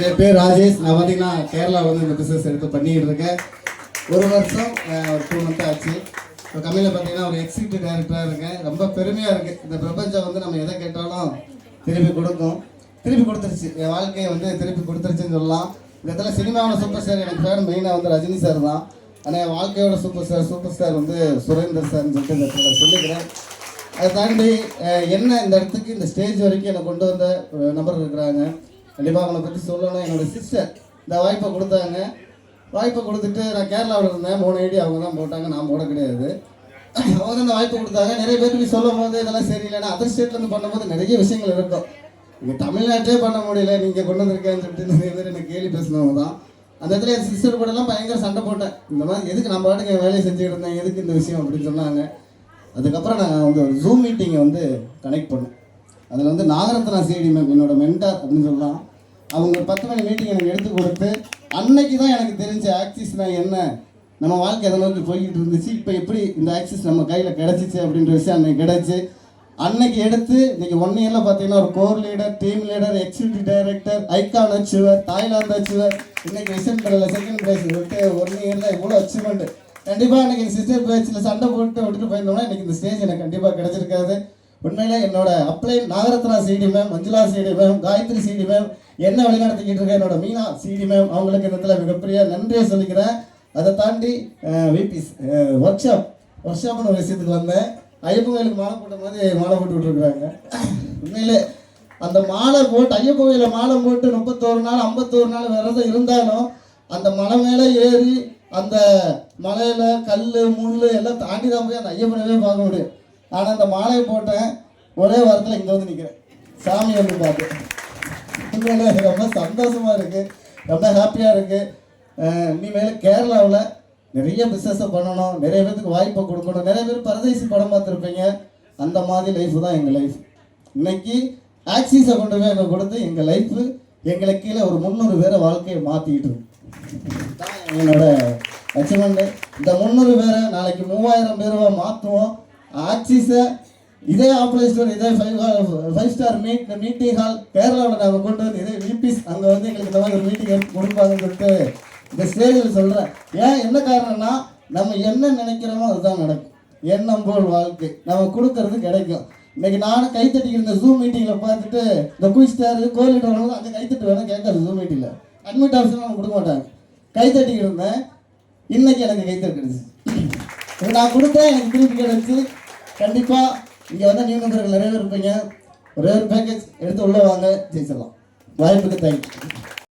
என் பேர் ராஜேஷ். நான் பார்த்தீங்கன்னா கேரளாவில் வந்து இந்த பிஸ்னஸ் எடுத்து பண்ணிக்கிட்டு இருக்கேன். ஒரு வருஷம் ஒரு 2 மந்த் ஆச்சு. இப்போ கம்பெனியில் பார்த்தீங்கன்னா ஒரு எக்ஸிக்யூட்டிவ் டைரக்டராக இருக்கேன். ரொம்ப பெருமையாக இருக்குது. இந்த பிரபஞ்சம் வந்து நம்ம எதை கேட்டாலும் திருப்பி கொடுக்கும். திருப்பி கொடுத்துருச்சு, என் வாழ்க்கையை வந்து திருப்பி கொடுத்துருச்சுன்னு சொல்லலாம். இந்த இடத்துல சினிமாவோட சூப்பர் ஸ்டார் எனக்கு ஃபேன் மெயினாக வந்து ரஜினி சார் தான். ஆனால் என் வாழ்க்கையோட சூப்பர் ஸ்டார் வந்து சுரேந்தர் சார்னு சொல்லிட்டு இந்த இடத்துல சொல்லிக்கிறேன். அதை தாண்டி என்ன இந்த இடத்துக்கு இந்த ஸ்டேஜ் வரைக்கும் என்னை கொண்டு வந்த நபர் இருக்கிறாங்க. கண்டிப்பாக அவங்களை பற்றி சொல்லணும். என்னோடய சிஸ்டர் இந்த வாய்ப்பை கொடுத்தாங்க. வாய்ப்பை கொடுத்துட்டு நான் கேரளாவில் இருந்தேன். 3 ஐடி அவங்க தான் போட்டாங்க, நான் போட கிடையாது. அவங்க தான் இந்த வாய்ப்பை கொடுத்தாங்க. நிறைய பேருக்கு சொல்லும் போது இதெல்லாம் சரியில்லைன்னா அதர் ஸ்டேட்லேருந்து பண்ணும்போது நிறைய விஷயங்கள் இருக்கும். இங்கே தமிழ்நாட்டிலே பண்ண முடியல, நீங்கள் கொண்டு வந்திருக்கேன்னு சொல்லிட்டு நிறைய பேர் எனக்கு கேள்வி பேசினவங்க தான். அந்த இடத்துல என் சிஸ்டர் கூடலாம் பயங்கர சண்டை போட்டேன். இந்த மாதிரி எதுக்கு நம்ம பாட்டுக்கு என் வேலையை செஞ்சுக்கிட்டு இருந்தேன், எதுக்கு இந்த விஷயம் அப்படின்னு சொன்னாங்க. அதுக்கப்புறம் நான் வந்து ஒரு ஜூம் மீட்டிங்கை வந்து கனெக்ட் பண்ணேன். அதில் வந்து நாகரத்னா சிடி மேம் என்னோட மென்டார் அப்படின்னு சொல்லலாம். அவங்க ஒரு 10 மணி மீட்டிங் எனக்கு எடுத்து கொடுத்து அன்னைக்கு தான் எனக்கு தெரிஞ்ச ஆக்சிஸ்னா என்ன, நம்ம வாழ்க்கை எதை நோக்கி போய்கிட்டு இருந்துச்சு, இப்போ எப்படி இந்த ஆக்சிஸ் நம்ம கையில் கிடச்சிச்சு அப்படின்ற விஷயம் அன்னைக்கு கிடச்சி அன்னைக்கு எடுத்து இன்றைக்கி 1 இயரில் பார்த்தீங்கன்னா ஒரு core leader, team leader, executive director, icon achiever, Thailand achiever, இன்னைக்கு விஷன் கடையில் 2nd ப்ரைஸ் விட்டு 1 இயரில் இவ்வளோ அச்சீவ்மெண்ட். கண்டிப்பாக இன்றைக்கி சிஸ்டர் பேச்சில் சண்டை போட்டு விட்டுட்டு போயிருந்தோம்னா இன்றைக்கி இந்த ஸ்டேஜ் எனக்கு கண்டிப்பாக கிடச்சிருக்காது. உண்மையிலே என்னோட அப்ளைன் Nagarathna CD ma'am, Manjula CD ma'am, Gayathri CD ma'am, என்ன வழிநடத்திக்கிட்டு இருக்கேன் என்னோட மீனா சிடி மேம், அவங்களுக்கு இந்த இடத்துல மிகப்பெரிய நன்றியை சொல்லிக்கிறேன். அதை தாண்டி விபிஸ் ஒர்க் ஷாப்னு ஒரு விஷயத்துக்கு வந்தேன். ஐயப்பன் கோயிலுக்கு மாலை போட்ட மாதிரி மாலை போட்டு விட்டுருக்குறாங்க. உண்மையிலே அந்த மாலை போட்டு ஐயப்பன் கோயிலில் மாலை போட்டு 31 நாள் 51 நாள் விரதம் இருந்தாலும் அந்த மலை மேலே ஏறி அந்த மலையில் கல் முள் எல்லாம் தாண்டி தான் போய் அந்த ஐயப்பனவே பார்க்க முடியும். ஆனால் அந்த மாலையை போட்டேன், ஒரே வாரத்தில் இங்கே வந்து நிற்கிறேன், சாமி வந்து பார்த்தேன். உண்மையிலே ரொம்ப சந்தோஷமாக இருக்குது, ரொம்ப ஹாப்பியாக இருக்குது. இனிமேல் கேரளாவில் நிறைய பிஸ்னஸை பண்ணணும், நிறைய பேருக்கு வாய்ப்பை கொடுக்கணும். நிறைய பேர் பரதேசி படம் பார்த்துருப்பீங்க, அந்த மாதிரி லைஃப் தான் எங்கள் லைஃப். இன்னைக்கு ஆக்சிஸை கொண்டு போய் எங்கள் கொடுத்து எங்கள் லைஃப்பு எங்களை கீழே ஒரு 300 பேரை வாழ்க்கையை மாற்றிக்கிட்டு இருக்கு தான் என்னோட அச்சீவ்மெண்ட்டு. இந்த 300 பேரை நாளைக்கு 3000 பேருவா மாற்றுவோம். ஆக்சிஸை இதே ஆப்ளை ஸ்டோர், இதே 5 ஸ்டார் மீட்டிங் ஹால் கேரளாவில் நாங்கள் கொண்டு வந்து இதே விபிஸ் அங்கே வந்து எங்களுக்கு இந்த மாதிரி ஒரு மீட்டிங் எடுத்து கொடுப்பாங்கன்னு சொல்லிட்டு இந்த ஸ்டேஜில் சொல்கிறேன். ஏன் என்ன காரணம்னா நம்ம என்ன நினைக்கிறோமோ அதுதான் நடக்கும். எண்ணம் போல் வாழ்க்கை, நம்ம கொடுக்கறது கிடைக்கும். இன்றைக்கி நானும் கைத்தட்டிக்கிட்டு இருந்த ஜூம் மீட்டிங்கில் பார்த்துட்டு இந்த குயிஸ் ஸ்டார் கோலிட்டு வரவங்க அங்கே கைத்தட்டு வேணால் கேட்காது. ஜூம் மீட்டிங்கில் அட்மிட் ஆப்ஷன் நம்ம கொடுக்க மாட்டாங்க. கைத்தட்டிக்கிட்டு இருந்தேன், இன்றைக்கி எனக்கு கைத்தட்டு கிடச்சி நான் கொடுத்தேன், எனக்கு திருப்பி கிடச்சி. கண்டிப்பாக இங்கே வந்து நியூ நம்பர்கள் நிறைய பேர் இருப்பீங்க. ஒரே ஒரு பேக்கேஜ் எடுத்து உள்ளே வாங்க, ஜெயிச்சிடலாம். வாய்ப்புக்கு தேங்க்யூ.